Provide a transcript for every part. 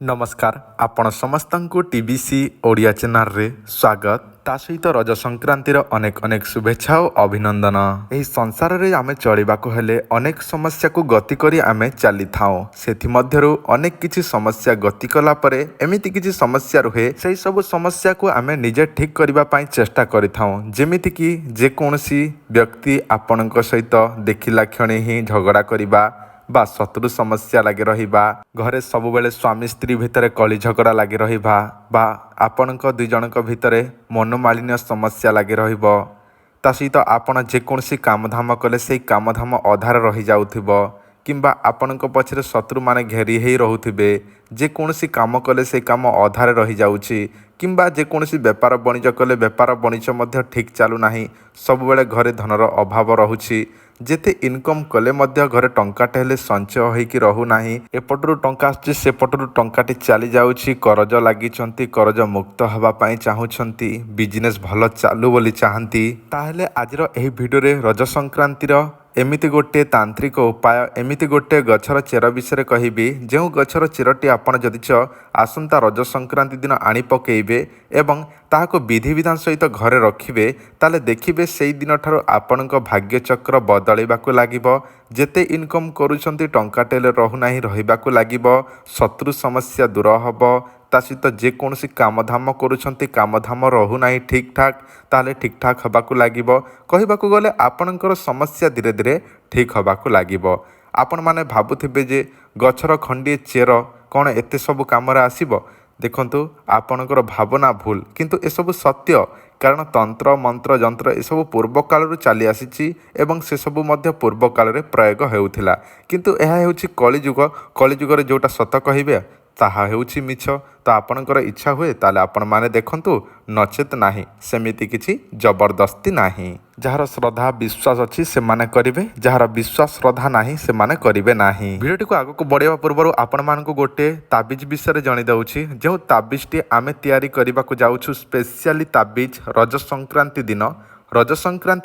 नमस्कार आपण समस्तଙ୍କୁ TBC Odia channel रे स्वागत ता सहित रज संक्रांतिर अनेक अनेक शुभेच्छा और अभिनंदन। एही संसार रे आमे चलिबाको हेले अनेक समस्या को गति करी आमे चली थाओ सेथि मध्यरु अनेक किछि समस्या गति कला परे एमिति किछि समस्या रुहे सेही सब समस्या को आमे निजे ठीक करिबा पई चेष्टा करिथाओ। जेमिति कि जे कोनसी व्यक्ति आपणक सहित देखिला क्षणे ही झगड़ा करिबा बा शत्रु समस्या लगे रहिबा, घरे सबुबेले स्वामी स्त्री भितर कली झगड़ा लगे रहिबा बा आपणक दुई जनक भितरे मनोमालिन्य समस्या लगे रहिबो ता सहित आपण जेकोसी कामधाम कले से कामधाम अधार रही जाउथिबो किंबा आपणक पछरे शत्रु माने घेरी हेई रहुथिबे जेकोसी काम कले से काम अधार रही जाउछि किंबा जेकोसी व्यापार वाणिज्य कले व्यापार वाणिज्य मध्य ठीक चालू नाही सबुबेले घरे धनर अभाव रहुछि जेते इनकम कले मध्य घरे टंकाटे हेले संचय होइकी रहू नाही एपटरू टंका आछि सेपटरू टंकाटी चली जाउछि करज लागिचंती करज मुक्त हवा पई चाहुचंती बिजनेस भलो चालू बोली चाहंती ताहेले आजिर एही वीडियो रे रज संक्रांतिर एमिति गोटे तांत्रिक उपाय एमिति गोटे गछर चेर विषय कहबी जो गछर चेरटी आपण जदिच आसंता रज संक्रांति दिन आनी पकेइबे एवं ताहाको विधि विधान सहित घरे रखिबे ताले देखिबे सेई दिन ठारो आपणक भाग्य चक्र बदलिबाकू लागिबो जेते इनकम करूछंती टंकाटेले रहू नाही रहिबाकू लागिबो शत्रु समस्या दूर हबो ता सहित जेकोसी कामधाम करूछंती कामधाम रहू नाही ठीक ठाक ताले ठीक ठाक हबाकू लागिबो कहिबाकू गले आपणकर समस्या धीरे धीरे ठीक हबाकू लागिबो। आपण माने भाबुथिबे जे गछर खंडी चेर कौन एते सब काम आसीबो देखंतु आपणकर भावना भूल किंतु एसबु सत्य कारण तंत्र मंत्र जंत्र एसबु पूर्व कालरू चली आसीची एवं से सबु मध्य पूर्व काल रे प्रयोग हेउथिला किंतु एहा हेउची कलिजुग रे जोटा सत कहिबे ताहा हेउची मिछ तो आपणकर इच्छा हुए ताले आपण माने देखंतु नचेत नाही सेमिति किछि जबरदस्ती नाही जहार श्रद्धा विश्वास अछि से माने करिवे जहार विश्वास श्रद्धा नाही से माने करिवे नाही। वीडियो को आगो को बढ़िया पूर्व आपण मानकु गोटे ताबिज विषय जणी दउछि जो ताबिजटी आमे तयारी करिबा को जाउछु स्पेशली ताबिज रज संक्रांति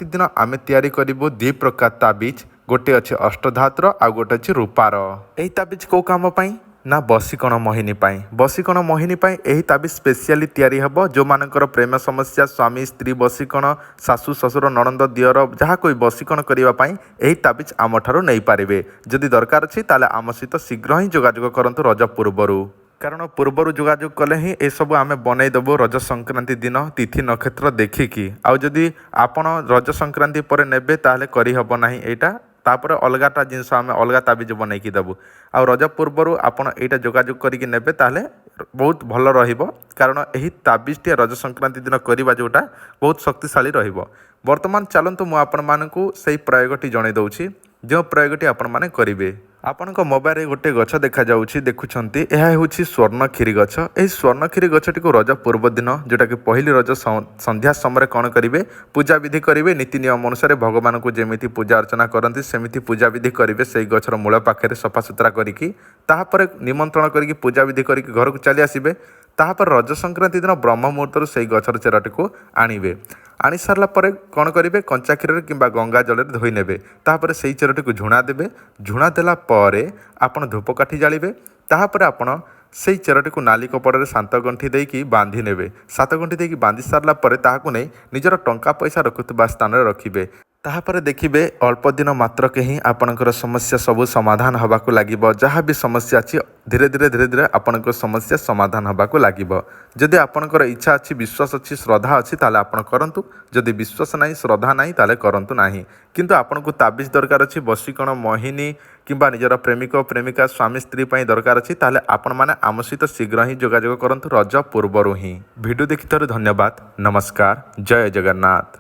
दिन आमे तयारी करिबो दुई प्रकार ताबिज गोटे अछि अष्टधातुर आ गोटे अछि रूपार। एही ताबिज को काम पई ना बसिकण मोहिनी पाई बसिकण मोहिनी पाई एही ताबिज स्पेशली तयारी हबो जो मानकर प्रेम समस्या स्वामी स्त्री बसिकण सासु ससुर ननंद दियर जहाँ कोई बसिकण करिवा पाई एही ताबिज आम ठारो नै पारिबे जदि दरकार अछि ताले आम सहित शीघ्र ही जोगाजोग करंतु रज पूर्वरु कारण पूर्वरु जोगाजोग कले ही ए सब आमे बनै देबो रज संक्रांति दिन तिथि नक्षत्र देखिकी आउ जदि आपण रज संक्रांति परे नेबे ताले करि हबो नाही एटा तापर अलगाटा जिनस आम अलगा ताबिज बनैकी देबू आ रज पूर्वर आपड़ यहाँ जोगाजोग करके नेबे ताहले बहुत भल रहिबो कारण यही ताबिजटी रज संक्रांति दिन करवा जोटा बहुत शक्तिशाली रहिबो। वर्तमान चलतु मु आपण मानकु सेही प्रयोगटी जणाई दउछि जो प्रयोगटी आपण माने करिवे। आपणक मोबाइल रे गोटे गछ देखा जाउछि देखुछंती एहा हेउछि स्वर्णखीरी गछ एही स्वर्णखीरी गछटी को रज पूर्व दिन जोटा कि पहली रज संध्या समय कौन करिवे पूजा विधि करिवे नीति नियम अनुसार भगवान को जेमिति पूजा अर्चना करंती सेमिति पूजा विधि करिवे सेही गछर मूल पाखरे सफा सुतरा करिकी ताहापर निमंत्रण करिकी पूजा विधि करिकी घर को चली आसीबे ताहापर रज संक्रांति दिन ब्रह्म मुहूर्त सेही गछर चेराटी को आनिबे आनी सारा पर कौन करेंगे कंचा क्षीर किंबा गंगा जल धोई नेबे तापर से चेरटी को झुणा देबे झुणा देला परे आपण धूपकाठी जालिबे तापर आपण से चेरटी को नाली कपड़े में 7 गंठी देकी बांधी नेबे 7 गंठी देकी बांधी सारा पर ताहाकु नै निजर टंका पैसा रखुवा स्थान में रखिबे ताहापर देखिबे अल्प दिन मात्र के ही आपणकर समस्या सबू समाधान हबाकू लागिबो जहाँ भी समस्या अछि धीरे धीरे आपणकर समस्या समाधान हबाकू लागिबो। जदि आपणकर इच्छा अछि विश्वास अछि श्रद्धा अछि ताले आपण करंतु जदि विश्वास नाही श्रद्धा नाही ताले करंतु नाही किंतु आपणको ताबिज दरकार अछि बसिकण मोहिनी किंबा निजर प्रेमिक प्रेमिका स्वामी स्त्री पई दरकार अछि ताले आपण माने आम सहित शीघ्र ही जोगाजोग करंतु रज पूर्वरु ही। वीडियो देखिथारु धन्यवाद। नमस्कार। जय जगन्नाथ।